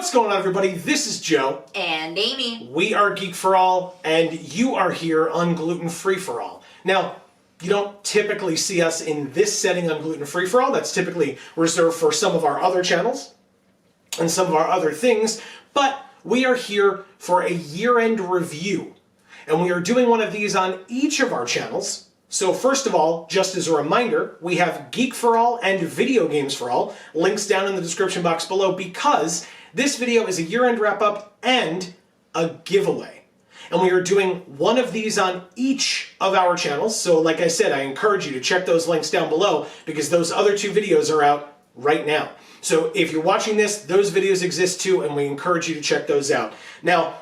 What's going on, everybody? This is Joe. And Amy. We are Geek for All, and you are here on Gluten Free for All. Now, you don't typically see us in this setting on Gluten Free for All. That's typically reserved for some of our other channels and some of our other things, but we are here for a year-end review, and we are doing one of these on each of our channels. So first of all, just as a reminder, we have Geek for All and Video Games for All, links down in the description box below, because this video is a year-end wrap-up and a giveaway. And we are doing one of these on each of our channels. So like I said, I encourage you to check those links down below because those other two videos are out right now. So if you're watching this, those videos exist too, and we encourage you to check those out. Now,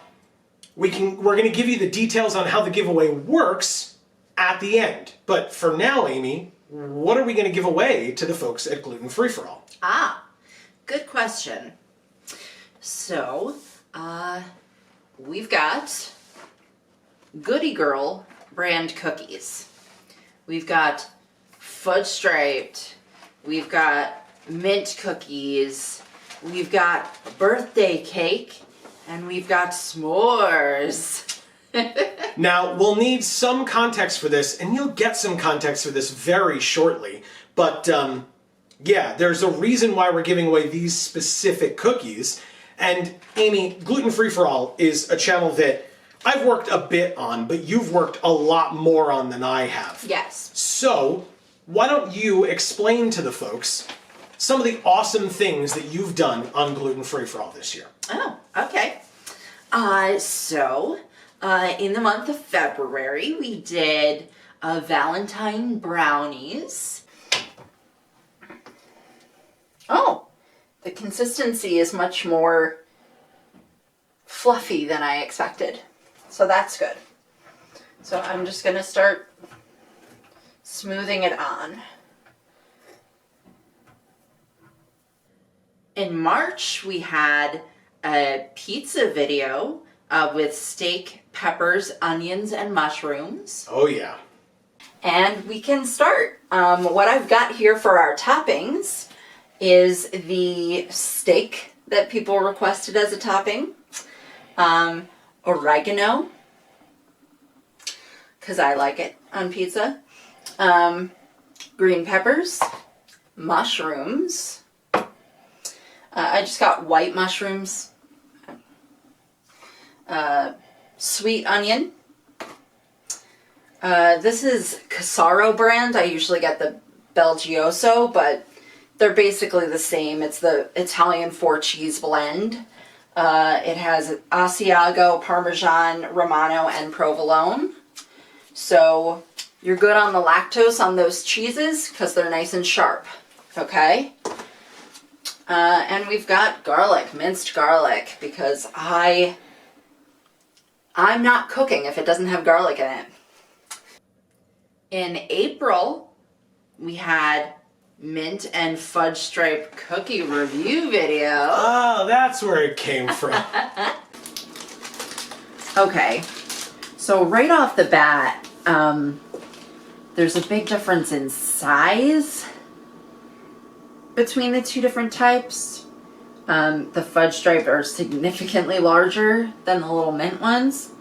we're going to give you the details on how the giveaway works at the end. But for now, Amy, what are we going to give away to the folks at Gluten Free for All? Good question. So, we've got Goodie Girl brand cookies. We've got Fudge Striped. We've got mint cookies. We've got birthday cake. And we've got s'mores. Now, we'll need some context for this, and you'll get some context for this very shortly. But, yeah, there's a reason why we're giving away these specific cookies. And, Amy, Gluten Free for All is a channel that I've worked a bit on, but you've worked a lot more on than I have. Yes. So, why don't you explain to the folks some of the awesome things that you've done on Gluten Free for All this year? Oh, okay. In the month of February, we did Valentine brownies. Oh, the consistency is much more fluffy than I expected. So that's good. So I'm just going to start smoothing it on. In March, we had a pizza video with steak, peppers, onions, and mushrooms. Oh, yeah. And we can start. What I've got here for our toppings is the steak that people requested as a topping, oregano, because I like it on pizza, green peppers, mushrooms. I just got white mushrooms, sweet onion. This is Casaro brand. I usually get the Belgioso, but they're basically the same. It's the Italian 4-cheese blend. It has Asiago, Parmesan, Romano, and Provolone. So you're good on the lactose on those cheeses because they're nice and sharp. Okay? And we've got garlic, minced garlic, because I'm not cooking if it doesn't have garlic in it. In April, we had mint and fudge stripe cookie review video. Oh, that's where it came from. Okay, so right off the bat, there's a big difference in size between the two different types. The fudge stripe are significantly larger than the little mint ones.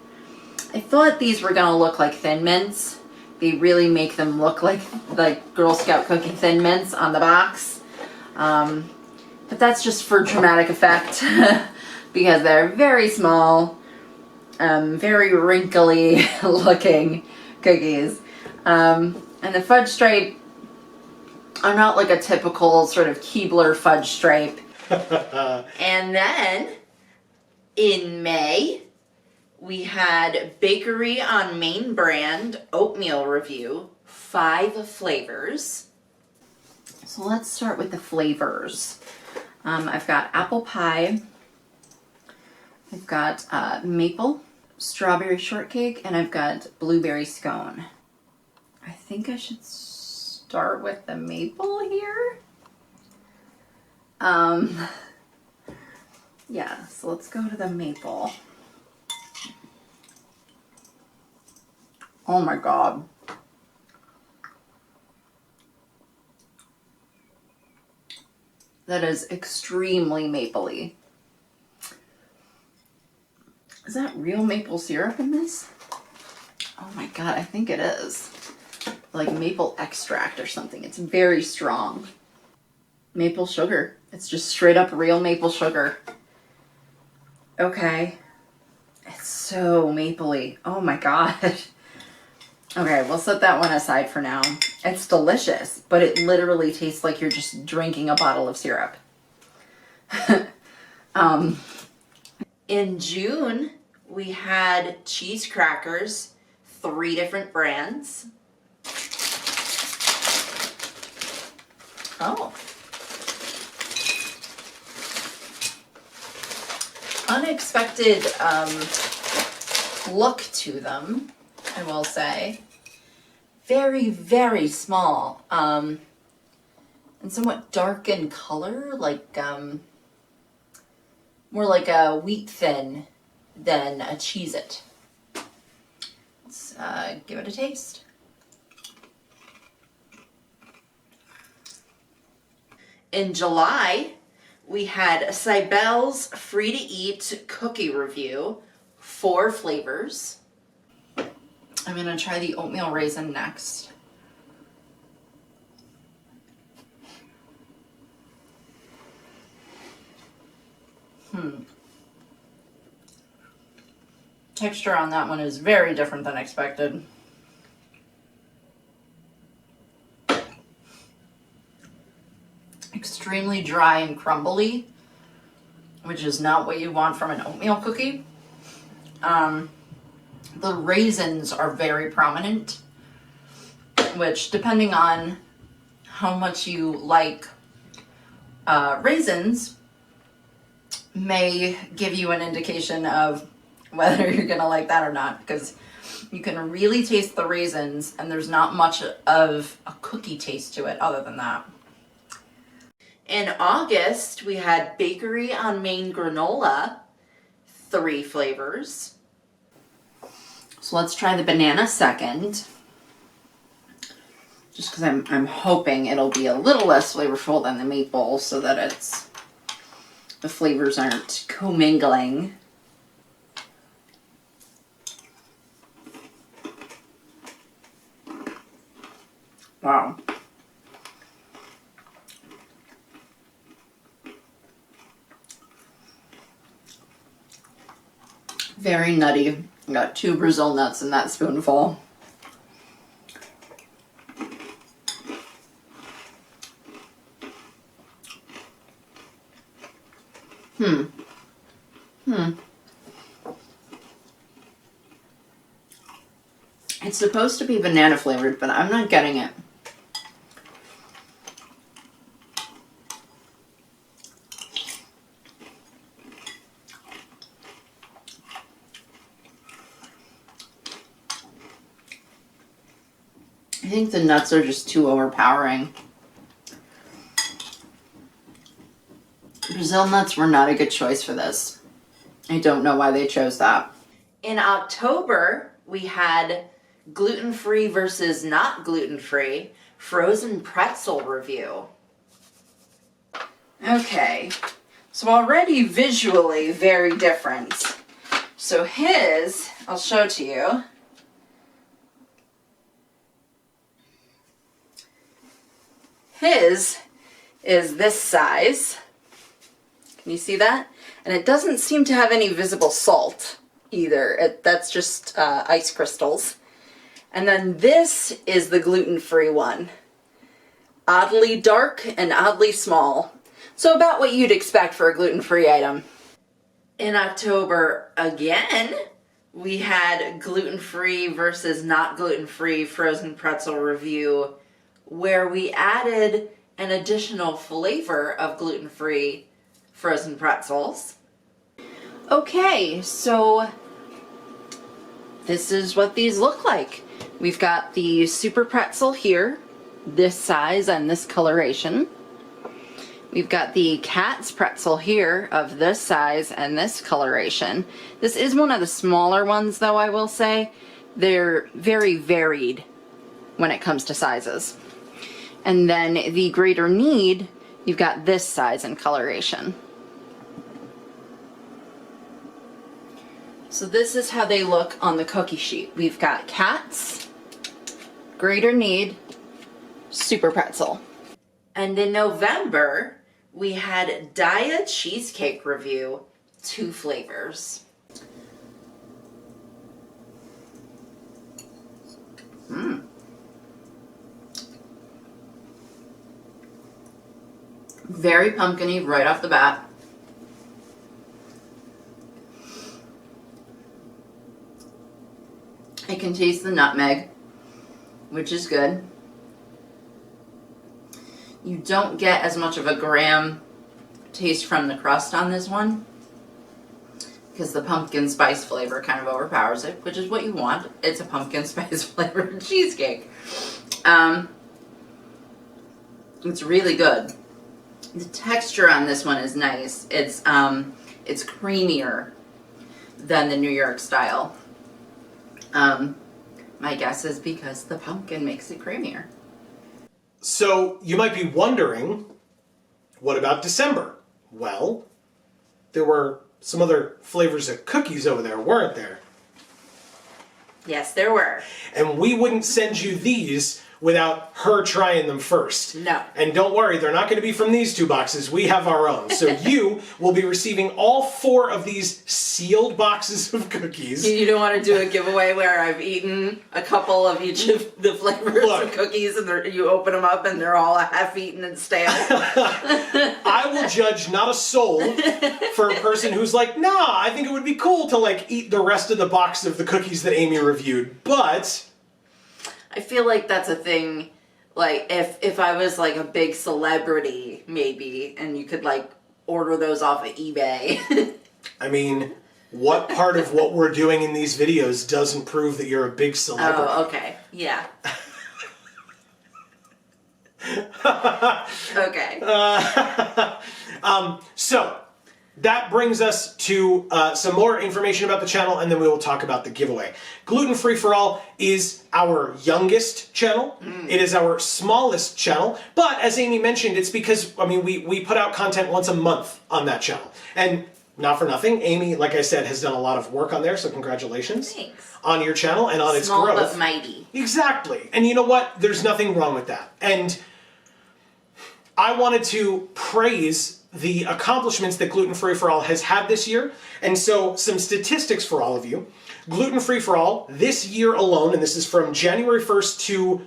I thought these were gonna look like Thin Mints. They really make them look like Girl Scout cookie Thin Mints on the box. But that's just for dramatic effect because they're very small, very wrinkly looking cookies. And the fudge stripe are not like a typical sort of Keebler fudge stripe. And then in May, we had Bakery on Main brand oatmeal review, 5 flavors. So let's start with the flavors. I've got apple pie, I've got maple, strawberry shortcake, and I've got blueberry scone. I think I should start with the maple here. Yeah, so let's go to the maple. Oh my God. That is extremely mapley. Is that real maple syrup in this? Oh my god, I think it is. Like maple extract or something. It's very strong. Maple sugar. It's just straight up real maple sugar. Okay. It's so mapley. Oh my god. Okay, we'll set that one aside for now. It's delicious, but it literally tastes like you're just drinking a bottle of syrup. In June, we had cheese crackers, 3 different brands. Oh. Unexpected look to them, I will say. Very, very small. And somewhat dark in color, like more like a wheat thin than a Cheez-It. Let's give it a taste. In July, we had Cybele's free-to-eat cookie review, 4 flavors. I'm gonna try the oatmeal raisin next. Texture on that one is very different than expected. Extremely dry and crumbly, which is not what you want from an oatmeal cookie. The raisins are very prominent, which, depending on how much you like raisins, may give you an indication of whether you're gonna like that or not, because you can really taste the raisins and there's not much of a cookie taste to it other than that. In August, we had Bakery on Main granola, 3 flavors. So let's try the banana second. Just because I'm hoping it'll be a little less flavorful than the maple so that the flavors aren't commingling. Wow. Very nutty. Got 2 Brazil nuts in that spoonful. It's supposed to be banana flavored, but I'm not getting it. I think the nuts are just too overpowering. Brazil nuts were not a good choice for this. I don't know why they chose that. In October, we had gluten-free versus not gluten-free frozen pretzel review. Okay, so already visually very different. So his, I'll show to you. His is this size. Can you see that? And it doesn't seem to have any visible salt either. That's just ice crystals. And then this is the gluten-free one. Oddly dark and oddly small. So about what you'd expect for a gluten-free item. In October, again, we had gluten-free versus not gluten-free frozen pretzel review, where we added an additional flavor of gluten-free frozen pretzels. Okay, so this is what these look like. We've got the super pretzel here, this size and this coloration. We've got the Cat's pretzel here of this size and this coloration. This is one of the smaller ones though, I will say. They're very varied when it comes to sizes. And then the Greater Need, you've got this size and coloration. So this is how they look on the cookie sheet. We've got cats, greater need, super pretzel. And in November, we had Daya cheesecake review, 2 flavors. Very pumpkin-y right off the bat. I can taste the nutmeg, which is good. You don't get as much of a graham taste from the crust on this one because the pumpkin spice flavor kind of overpowers it, which is what you want. It's a pumpkin spice flavored cheesecake. It's really good. The texture on this one is nice. It's creamier than the New York style. My guess is because the pumpkin makes it creamier. So you might be wondering, what about December? Well, there were some other flavors of cookies over there, weren't there? Yes, there were. And we wouldn't send you these without her trying them first. No. And don't worry, they're not going to be from these 2 boxes. We have our own. So you will be receiving all 4 of these sealed boxes of cookies. You don't want to do a giveaway where I've eaten a couple of each of the flavors of cookies and you open them up and they're all half-eaten and stale. I will judge not a soul for a person who's like, nah, I think it would be cool to like eat the rest of the box of the cookies that Amy reviewed, but I feel like that's a thing, like, if I was, like, a big celebrity, maybe, and you could, like, order those off of eBay. I mean, what part of what we're doing in these videos doesn't prove that you're a big celebrity? Oh, okay. Yeah. Okay. So, that brings us to some more information about the channel, and then we will talk about the giveaway. Gluten Free for All is our youngest channel. It is our smallest channel, but as Amy mentioned, it's because, I mean, we put out content once a month on that channel. And not for nothing, Amy, like I said, has done a lot of work on there, so congratulations. Thanks. On your channel and on its Small growth. but mighty. Exactly. And you know what? There's nothing wrong with that. And I wanted to praise the accomplishments that Gluten Free for All has had this year. And so some statistics for all of you. Gluten Free for All this year alone, and this is from January 1st to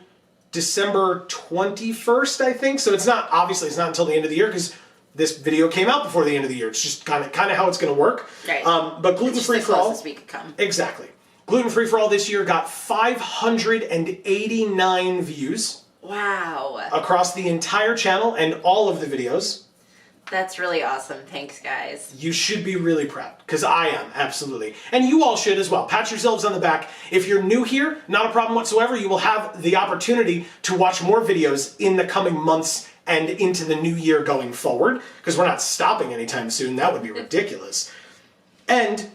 December 21st, I think. So it's not, obviously it's not until the end of the year because this video came out before the end of the year. It's just kind of how it's going to work. Right. But Gluten Free for All, we could come. Exactly. Gluten Free for All this year got 589 views. Wow. Across the entire channel and all of the videos. That's really awesome. Thanks, guys. You should be really proud, because I am, absolutely. And you all should as well. Pat yourselves on the back. If you're new here, not a problem whatsoever. You will have the opportunity to watch more videos in the coming months and into the new year going forward, because we're not stopping anytime soon. That would be ridiculous. And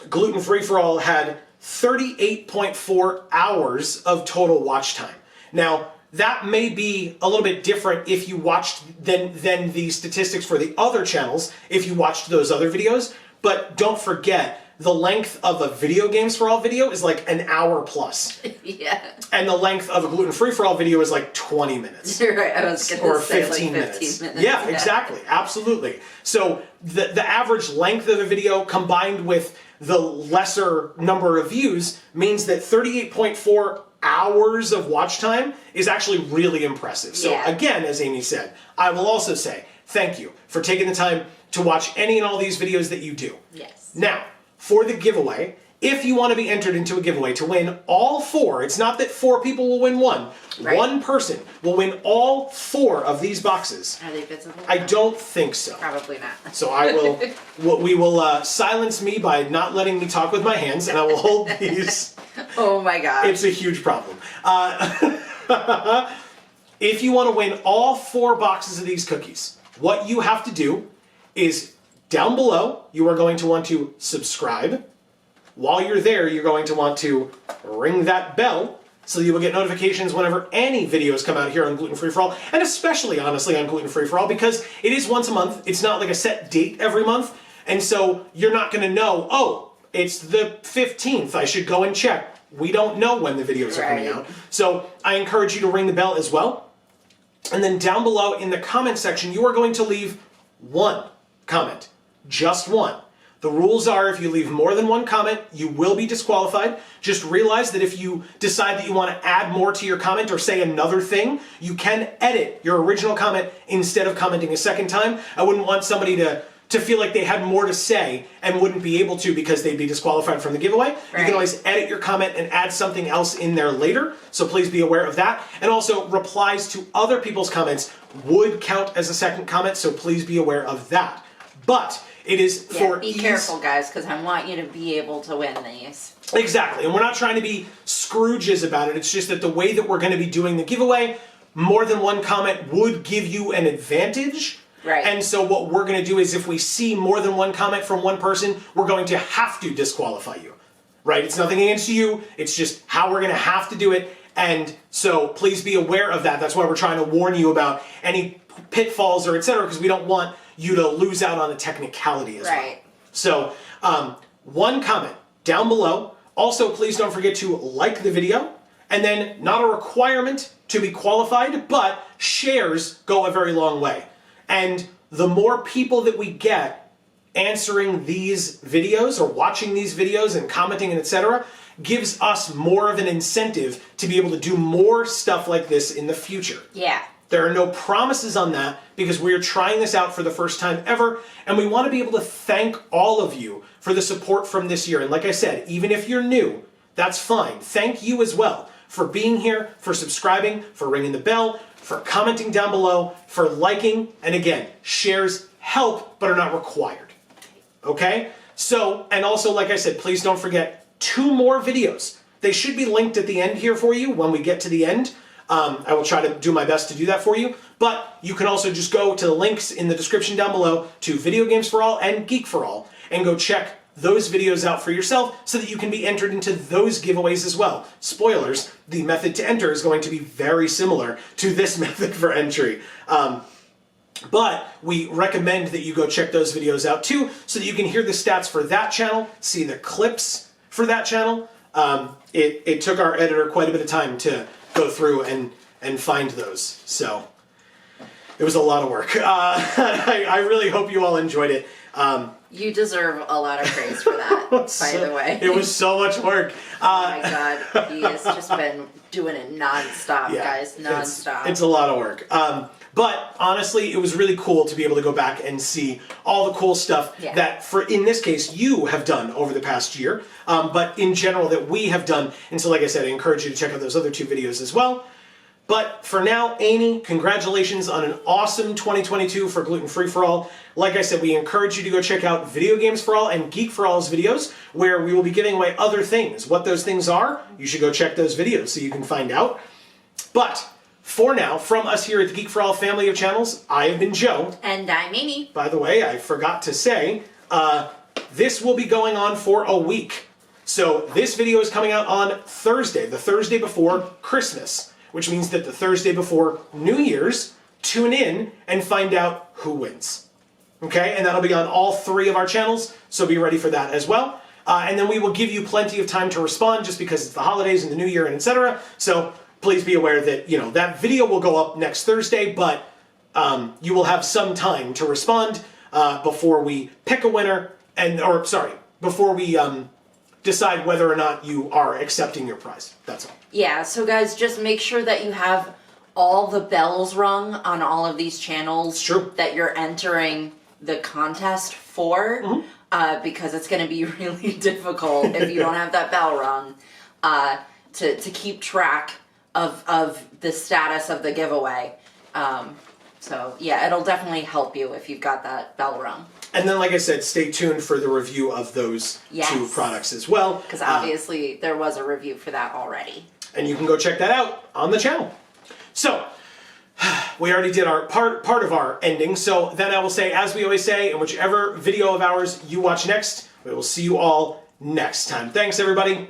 Gluten Free for All had 38.4 hours of total watch time. Now, that may be a little bit different if you watched than the statistics for the other channels, if you watched those other videos, but don't forget, the length of a Video Games for All video is like an hour plus. Yeah. And the length of a Gluten Free for All video is like 20 minutes. Right, I was going to say 15 like 15 minutes. minutes. Yeah, exactly, absolutely. So the average length of a video combined with the lesser number of views means that 38.4 hours of watch time is actually really impressive. So again, as Amy said, I will also say thank you for taking the time to watch any and all these videos that you do. Yes. Now, for the giveaway, if you want to be entered into a giveaway to win all 4, it's not that 4 people will win one. Right. One person will win all 4 of these boxes. Are they visible? I don't think so. Probably not. So I will, we will silence me by not letting me talk with my hands, and I will hold these. Oh my god. It's a huge problem. If you want to win all 4 boxes of these cookies, what you have to do is down below, you are going to want to subscribe. While you're there, you're going to want to ring that bell so you will get notifications whenever any videos come out here on Gluten Free for All, and especially, honestly, on Gluten Free for All, because it is once a month. It's not like a set date every month, and so you're not going to know, oh, it's the 15th. I should go and check. We don't know when the videos are coming out. So I encourage you to ring the bell as well. And then down below in the comment section, you are going to leave one comment. Just one. The rules are if you leave more than one comment, you will be disqualified. Just realize that if you decide that you want to add more to your comment or say another thing, you can edit your original comment instead of commenting a second time. I wouldn't want somebody to feel like they had more to say and wouldn't be able to because they'd be disqualified from the giveaway. Right. You can always edit your comment and add something else in there later, so please be aware of that. And also, replies to other people's comments would count as a second comment, so please be aware of that. But it is for be careful, guys, because I want you to be able to win these. Exactly, and we're not trying to be Scrooges about it. It's just that the way that we're going to be doing the giveaway, more than one comment would give you an advantage. Right. And so what we're going to do is if we see more than one comment from one person, we're going to have to disqualify you. Right? It's nothing against you. It's just how we're going to have to do it. And so please be aware of that. That's why we're trying to warn you about any pitfalls or etc. because we don't want you to lose out on a technicality as well. So one comment down below. Also, please don't forget to like the video. And then not a requirement to be qualified, but shares go a very long way. And the more people that we get answering these videos or watching these videos and commenting and etc. gives us more of an incentive to be able to do more stuff like this in the future. Yeah. There are no promises on that because we're trying this out for the first time ever, and we want to be able to thank all of you for the support from this year. And like I said, even if you're new, that's fine. Thank you as well for being here, for subscribing, for ringing the bell, for commenting down below, for liking, and again, shares help but are not required. Okay? So, and also, like I said, please don't forget 2 more videos. They should be linked at the end here for you when we get to the end. I will try to do my best to do that for you, but you can also just go to the links in the description down below to Video Games for All and Geek for All and go check those videos out for yourself so that you can be entered into those giveaways as well. Spoilers, the method to enter is going to be very similar to this method for entry. But we recommend that you go check those videos out too so that you can hear the stats for that channel, see the clips for that channel. It took our editor quite a bit of time to go through and find those. So it was a lot of work. I really hope you all enjoyed it. You deserve a lot of praise for that, by the way. It was so much work. Oh my God, he has just been doing it nonstop, guys, nonstop. It's a lot of work. But honestly, it was really cool to be able to go back and see all the cool stuff that, in this case, you have done over the past year, but in general that we have done. And so, like I said, I encourage you to check out those other 2 videos as well. But for now, Amy, congratulations on an awesome 2022 for Gluten Free for All. Like I said, we encourage you to go check out Video Games for All and Geek for All's videos, where we will be giving away other things. What those things are, you should go check those videos so you can find out. But for now, from us here at the Geek for All family of channels, I have been Joe. And I'm Amy. By the way, I forgot to say, this will be going on for a week. So this video is coming out on Thursday, the Thursday before Christmas, which means that the Thursday before New Year's, tune in and find out who wins. Okay, and that'll be on all 3 of our channels, so be ready for that as well. And then we will give you plenty of time to respond just because it's the holidays and the New Year and etc. So please be aware that, that video will go up next Thursday, but you will have some time to respond before we pick a winner, before we decide whether or not you are accepting your prize. That's all. Yeah, so guys, just make sure that you have all the bells rung on all of these channels that you're entering the contest for, because it's going to be really difficult if you don't have that bell rung to keep track of the status of the giveaway. So yeah, it'll definitely help you if you've got that bell rung. And then, like I said, stay tuned for the review of those 2 products as well. Because obviously there was a review for that already. And you can go check that out on the channel. So, we already did our part of our ending. So then I will say, as we always say, in whichever video of ours you watch next, we will see you all next time. Thanks, everybody.